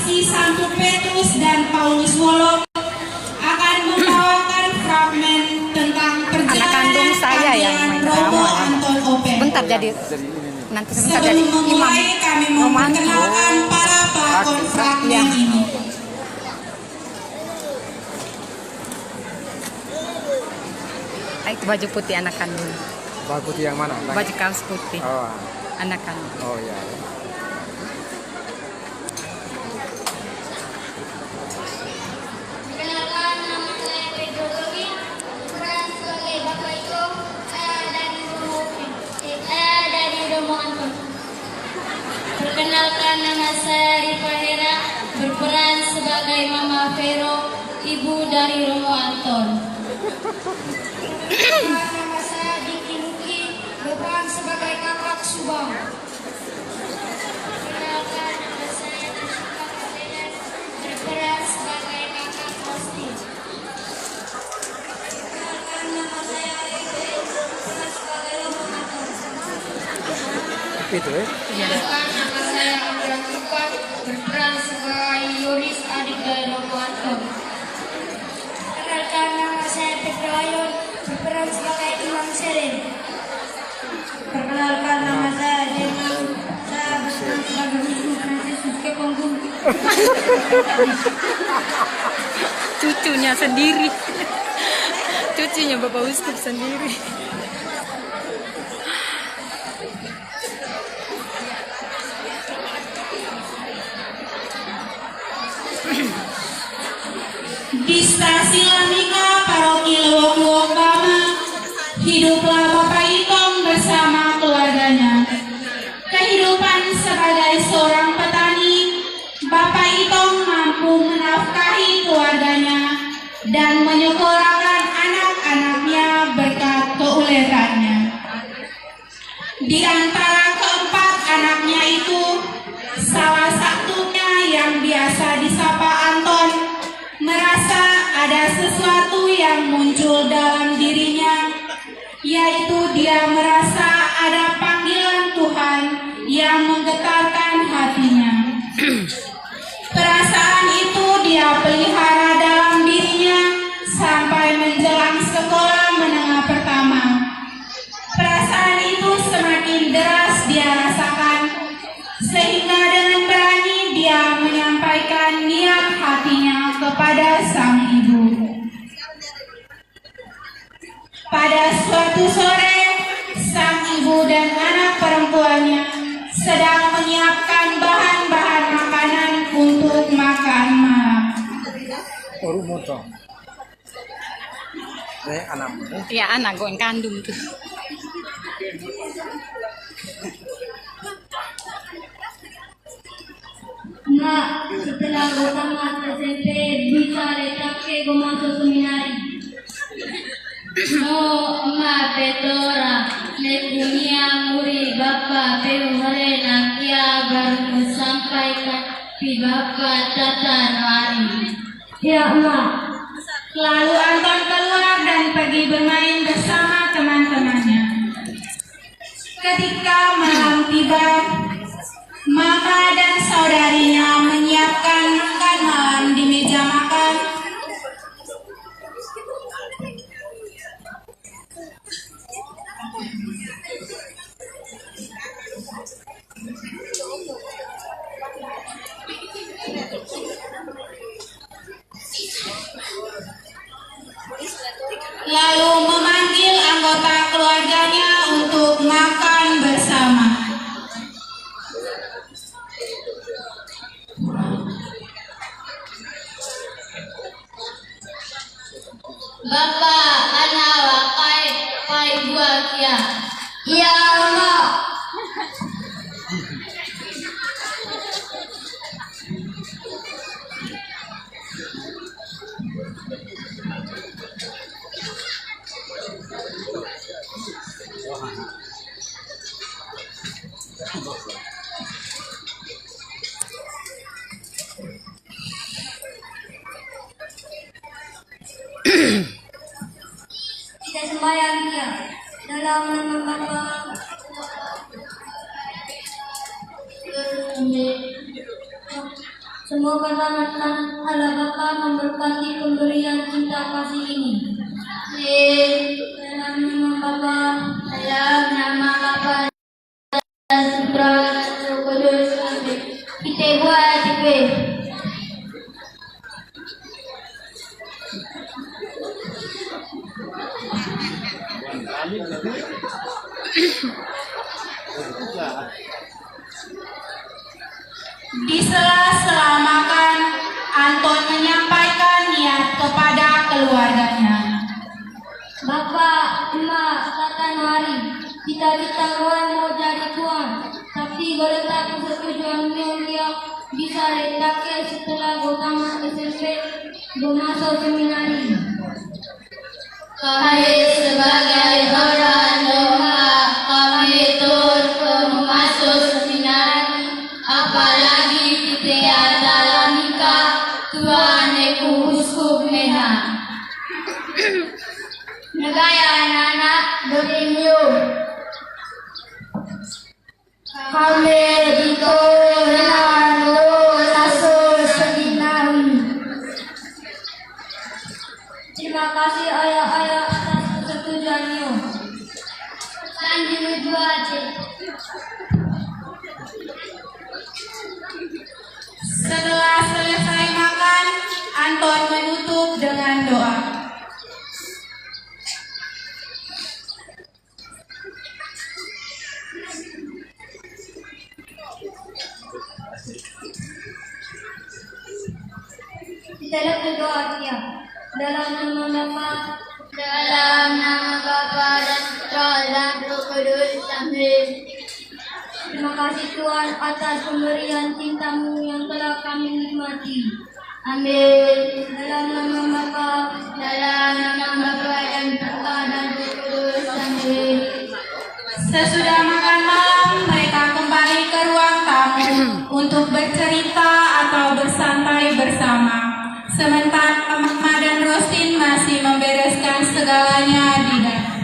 Saksi Santo Petrus dan Paulus Wolok akan membawakan fragmen tentang perjalanan saya yang Romo Anton Opek. Bentar jadi nanti sebentar jadi Sebelum memulai, kami memperkenalkan para pelakon fragmen ini. Itu baju putih anak kandung. Baju putih yang mana? Baju kaos putih. Oh, Anak kandung. oh ya. Perkenalkan, nama saya Pedro Gogi, berperan sebagai Bapak Iko. Saya dari Romo Anton. Perkenalkan, nama saya Rifa Hera, berperan sebagai Mama Vero, ibu dari Romo Anton. Nama saya Diki Luki, berperan sebagai kakak Subang. Perkenalkan, nama saya Jessica Kadenan, berperan sebagai kakak Kosti. Perkenalkan, nama saya Eko, berperan sebagai Romo Anton. Itu Perkenalkan, nama saya Amran Tupan, berperan sebagai Yoris, adik dari Romo Anton. Perkenalkan, nama saya Pedro Ayon, berperan sebagai Imam Serin. Perkenalkan, nama saya Jenang, saya berperan sebagai Wisnu Franciscus Keponggung. Cucunya sendiri. Cucunya Bapak Ustaz sendiri. Di stasiun Lamika, Paroki Lewok-Lewok Bama, hiduplah Bapak Itong bersama keluarganya. Kehidupan sebagai seorang petani, Bapak Itong mampu menafkahi keluarganya dan menyekolahkan anak-anaknya berkat keuletannya. Di antara keempat anaknya itu, salah satunya yang biasa disapa Anton, merasa ada sesuatu yang muncul dalam dirinya, yaitu dia merasa ada panggilan Tuhan yang menggetarkan hatinya. Perasaan itu dia pelihara dalam dirinya sampai menjelang sekolah menengah pertama. Perasaan itu semakin deras dia rasakan, sehingga dengan berani dia menyampaikan niat hatinya kepada sang ibu. Pada suatu sore, sang ibu dan anak perempuannya sedang menyiapkan bahan-bahan makanan untuk makan malam. baru motor. Anak. Ya anak gue yang kandung tuh. Nak, setelah gue tamat SMP, bisa letak ke gue masuk seminari. No, ma petora, lekunia muri bapa peruhare nakia baru sampaikan pi bapa tata hari. Ya ma. Lalu Anton keluar dan pergi bermain bersama teman-temannya. Ketika malam tiba, mama dan saudarinya menyiapkan makan malam di meja makan. Lalu memanggil anggota keluarganya untuk makan bersama. Bapak, anak wakai pai buat ya. Ya ma. Kita sembahyang dia dalam nama Bapa. Semoga rahmat Allah Bapa memberkati pemberian cinta kasih ini. Dalam nama Bapa, dalam nama Bapa dan Putra dan Roh Kudus. Amin. Kita buat juga. Di sela-sela makan, Anton menyampaikan niat kepada keluarganya. Bapak, Emak, katakan mari kita orang mau jadi tuan, tapi kalau tak persetujuan mulia bisa letakkan setelah tamat SMP bermasuk seminari. Kami sebagai orang doa, kami turut memasuk seminari, apalagi kita dalam nikah Tuhan Eku Uskup Medan. Negara anak-anak berinyu. Kami dikoran masuk seminari. Terima kasih ayah-ayah atas persetujuannya. Lanjut dua aja. Setelah selesai makan, Anton menutup dengan doa. Dalam berdoa dia, dalam nama Bapa, Dalam nama Bapa dan Putra dan Roh Kudus. Amin. terima kasih Tuhan atas pemberian cintamu yang telah kami nikmati. Amin. Dalam nama Bapa, Dalam nama Bapa dan Putra dan Roh Kudus. Amin. Sesudah makan malam, mereka kembali ke ruang tamu untuk bercerita atau bersantai bersama. Sementara Mama dan Rosin masih membereskan segalanya di dalam.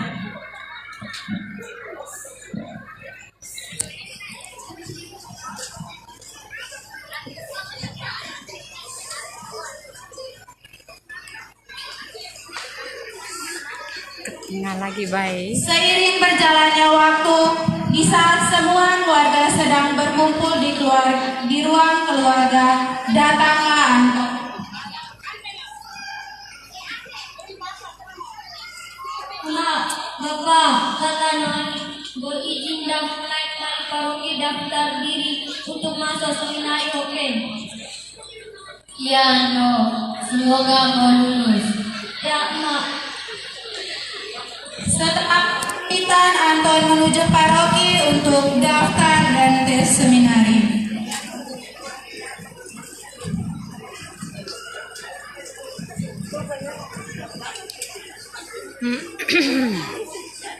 Tinggal lagi baik. Seiring berjalannya waktu, di saat semua keluarga sedang berkumpul di ruang keluarga, datanglah Anton. Emak, Bapak, kata Nani, berizin dan mulai paroki daftar diri untuk masuk seminari oke. Ya, no. Semoga kau lulus. Ya, Emak. Setelah pamitan, Anton menuju paroki untuk daftar dan tes seminari.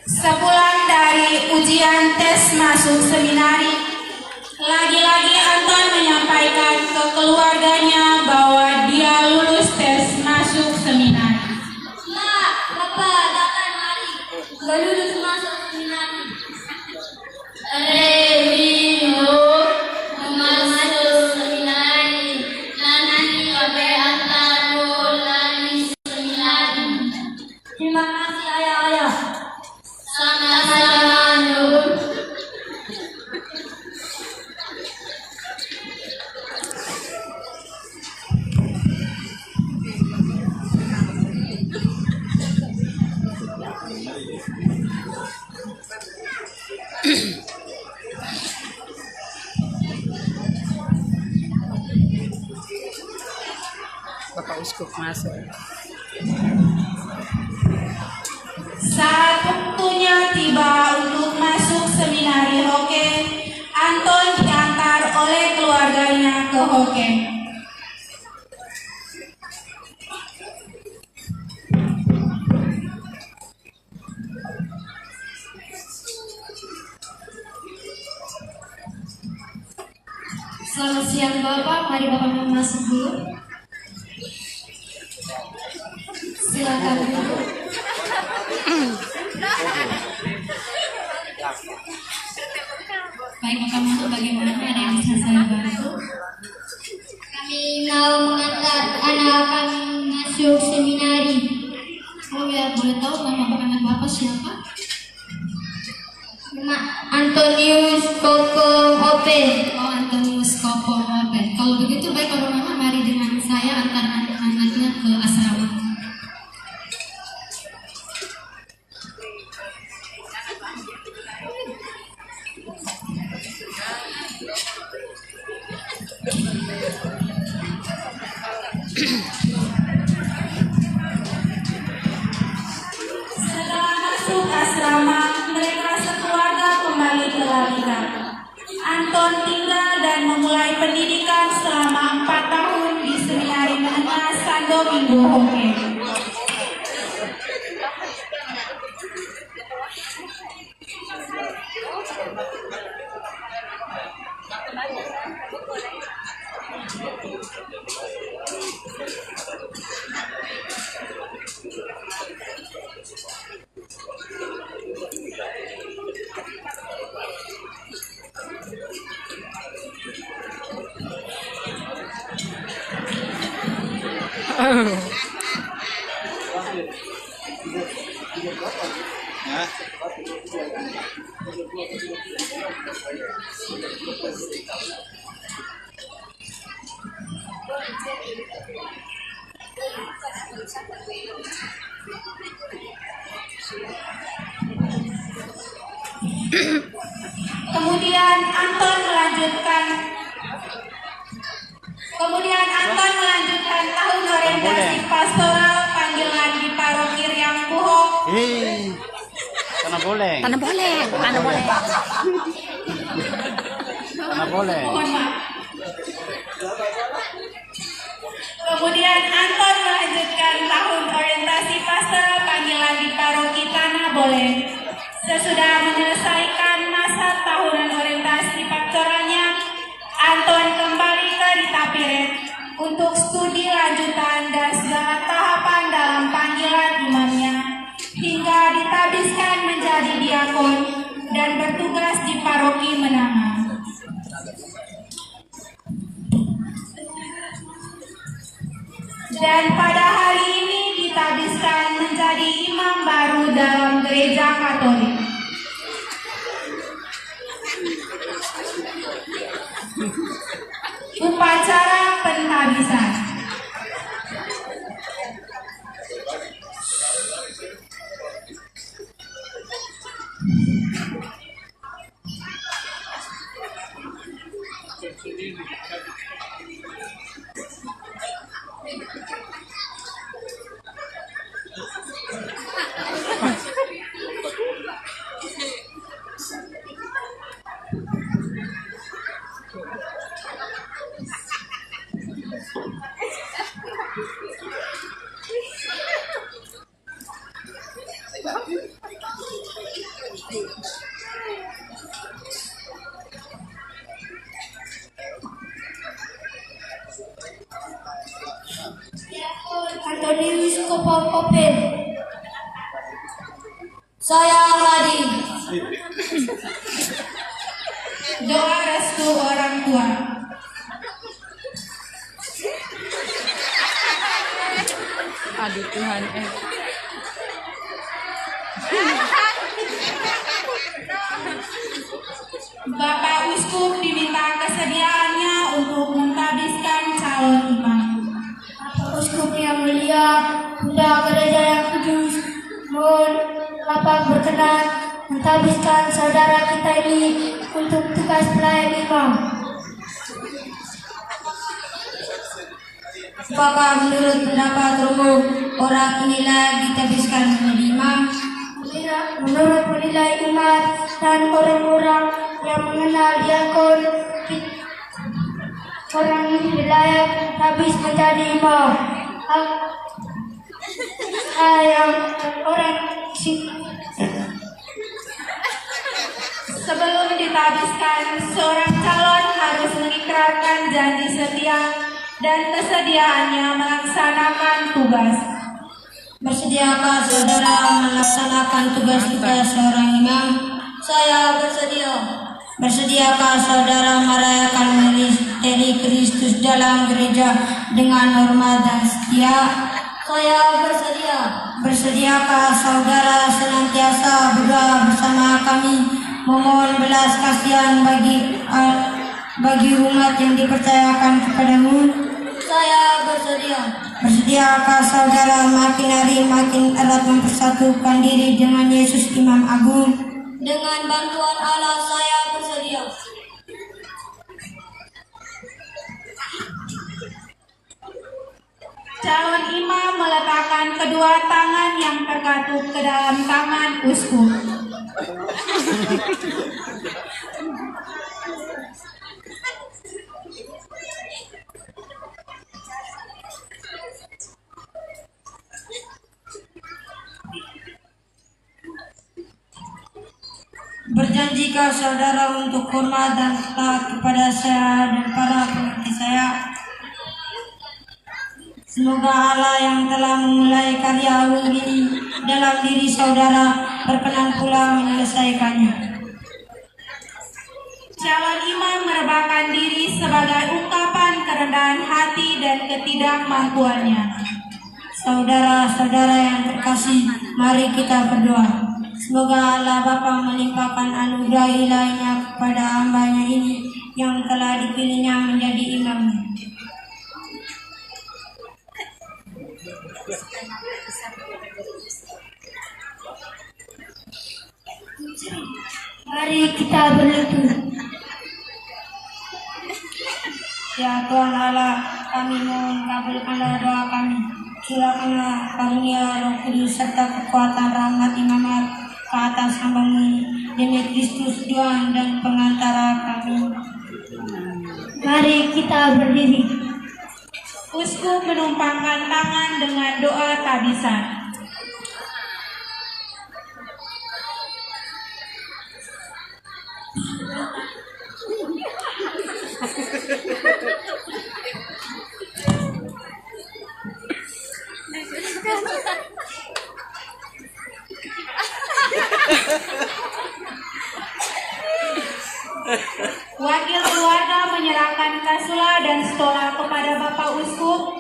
Sebulan dari ujian tes masuk seminari, lagi-lagi Anton menyampaikan ke keluarganya bahwa dia lulus tes masuk seminari. Emak, Bapak, datang mari. Gak lulus masuk seminari. Revino masuk seminari. Nanti kami antar mulai seminari. Terima kasih ayah-ayah. Sama-sama, Nur. Bapak Uskup masuk. Saat waktunya tiba untuk masuk seminari Hoke, Anton diantar oleh keluarganya ke Hoke. Selamat siang Bapak, mari Bapak masuk dulu. Silakan dulu. Baik Bapak, untuk bagaimana ada yang bisa saya bantu? Kami mau mengantar anak kami masuk seminari. Oh ya, boleh tahu nama anak Bapak siapa? Nama Antonius Koko Ope. Oh, Antonius Kopo Open. Kalau begitu baik Bapak Mama, mari dengan saya antar anak-anaknya ke asrama. Setelah masuk asrama, mereka sekeluarga kembali ke Lalika. Anton tinggal dan memulai pendidikan selama 4 tahun di Seminari Menengah Sando Minggu Hoke. Kemudian Anton melanjutkan tahun orientasi pastoral panggilan di Paroki Riang Buhok. Tanah boleh. Tanah boleh, tanah boleh. Tanah boleh. Mohon maaf. Kemudian Anton melanjutkan tahun orientasi pastoral panggilan di Paroki Tanah Boleh. Sesudah menyelesaikan masa tahunan orientasi pastoralnya, Anton kembali ke Ditapiret untuk studi lanjutan dan segala tahapan dalam panggilan imannya hingga ditabiskan menjadi diakon dan bertugas di Paroki Menanga. Dan pada hari ini ditabiskan menjadi imam baru dalam gereja Katolik. Upacara pentabisan. Antonius Kopo-Kope. Saya Hadi. Doa restu orang tua. Aduh Tuhan. Bapak Uskup diminta kesediaannya untuk mentabiskan calon imam. Uskup yang mulia, Bunda Gereja yang kudus, mohon Bapak berkenan mentabiskan saudara kita ini untuk tugas pelayan imam. Apakah menurut pendapat umum orang inilah ditabiskan menjadi imam? Menurut penilai umat dan orang-orang yang mengenal diakon, orang ini layak habis menjadi imam. Yang orang Sebelum ditabiskan, seorang calon harus mengikrarkan janji setia dan kesediaannya melaksanakan tugas. Bersediakah saudara melaksanakan tugas kita seorang imam? saya bersedia. Bersediakah saudara merayakan majelis materi Kristus dalam gereja dengan hormat dan setia. Saya bersedia. Bersediakah saudara senantiasa berdoa bersama kami memohon belas kasihan bagi umat yang dipercayakan kepadamu? Saya bersedia. Bersediakah saudara makin hari makin erat mempersatukan diri dengan Yesus Imam Agung? Dengan bantuan Allah saya bersedia. Calon imam meletakkan kedua tangan yang terkatup ke dalam tangan uskup. Berjanjikah saudara untuk hormat dan taat kepada saya dan para pengerti saya? Semoga Allah yang telah memulai karya agung ini dalam diri saudara berkenan pula menyelesaikannya. Calon imam merebahkan diri sebagai ungkapan kerendahan hati dan ketidakmampuannya. Saudara-saudara yang terkasih, mari kita berdoa. Semoga Allah Bapa melimpahkan anugerah ilahi-Nya kepada hamba-Nya ini yang telah dipilihnya menjadi imamnya. Mari kita berlutut. Ya Tuhan Allah, kami mohon kabulkanlah doa kami. Curahkanlah karunia Roh Kudus serta kekuatan rahmat imamat ke atas hamba-Mu ini demi Kristus Tuhan dan pengantara kami. Mari kita berdiri. Uskup menumpangkan tangan dengan doa tabisan. Wakil keluarga menyerahkan kasula dan stola kepada Bapak Uskup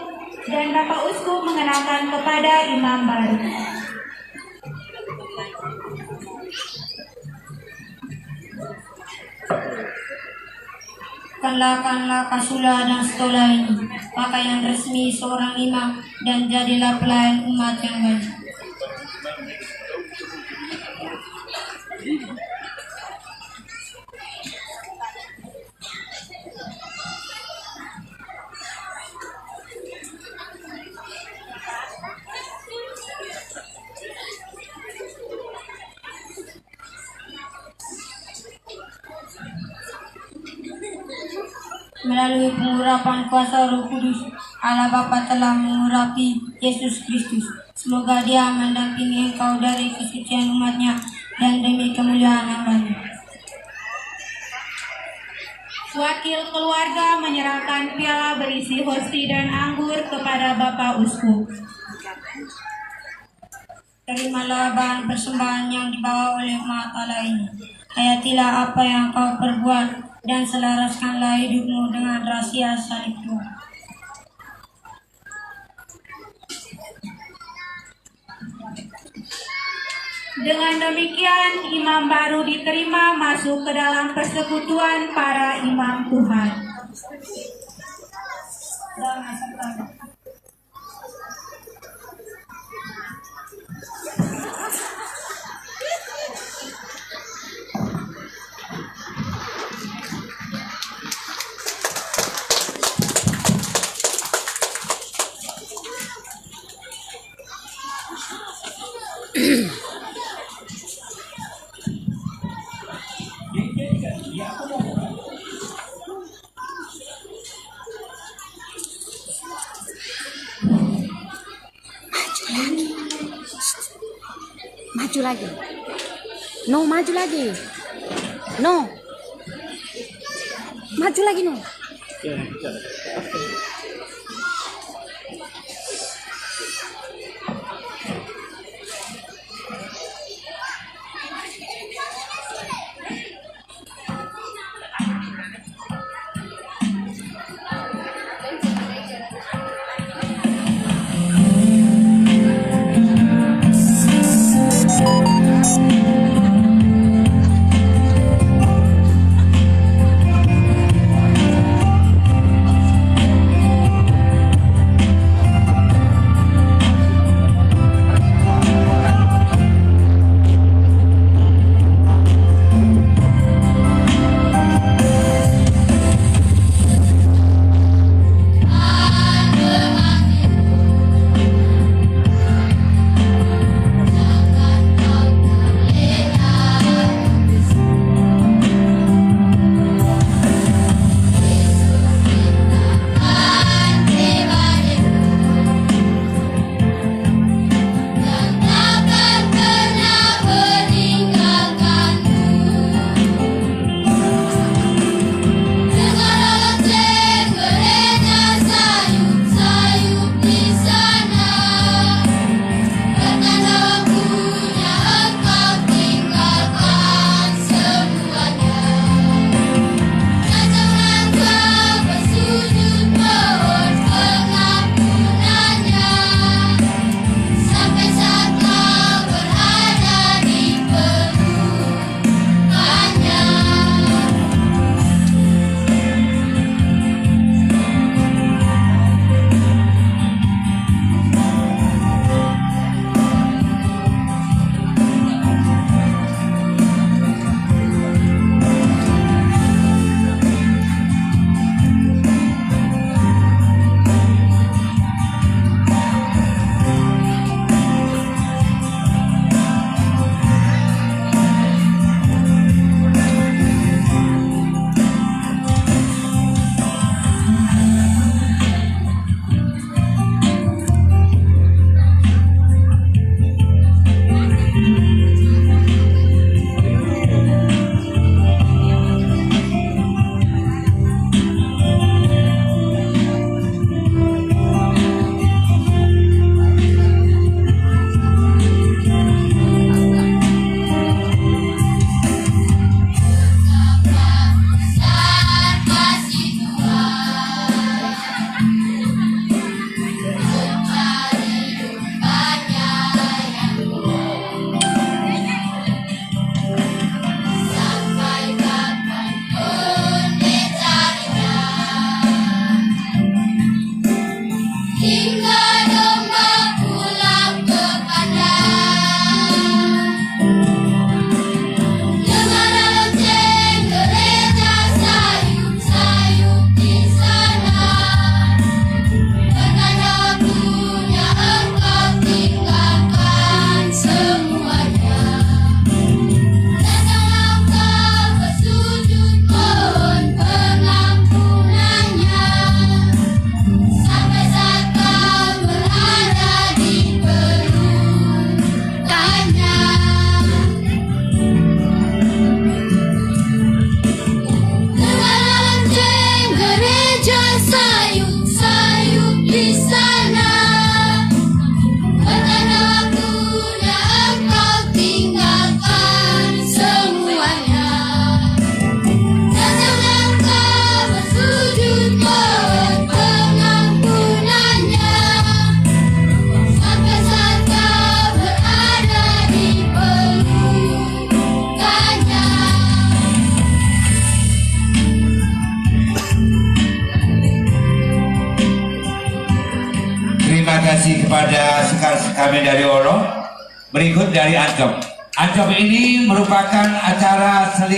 dan Bapak Uskup mengenalkan kepada imam baru. Kenakanlah kasula dan stola ini, pakaian resmi seorang imam, dan jadilah pelayan umat yang baik. Melalui pengurapan kuasa Roh Kudus, Allah Bapa telah mengurapi Yesus Kristus. Semoga Dia mendampingi engkau dari kesucian umat-Nya dan demi kemuliaan nama-Nya. Wakil keluarga menyerahkan piala berisi hosti dan anggur kepada Bapak Uskup. Terimalah bahan persembahan yang dibawa oleh umat Allah ini. Hayatilah apa yang kau perbuat dan selaraskanlah hidupmu dengan rahasia salib Tuhan. Dengan demikian, imam baru diterima masuk ke dalam persekutuan para imam Tuhan. Maju lagi. No, maju lagi. No. Maju lagi, no. kasih kepada sekar kami dari Olo. Berikut dari Ancop. Ancop ini merupakan acara selingan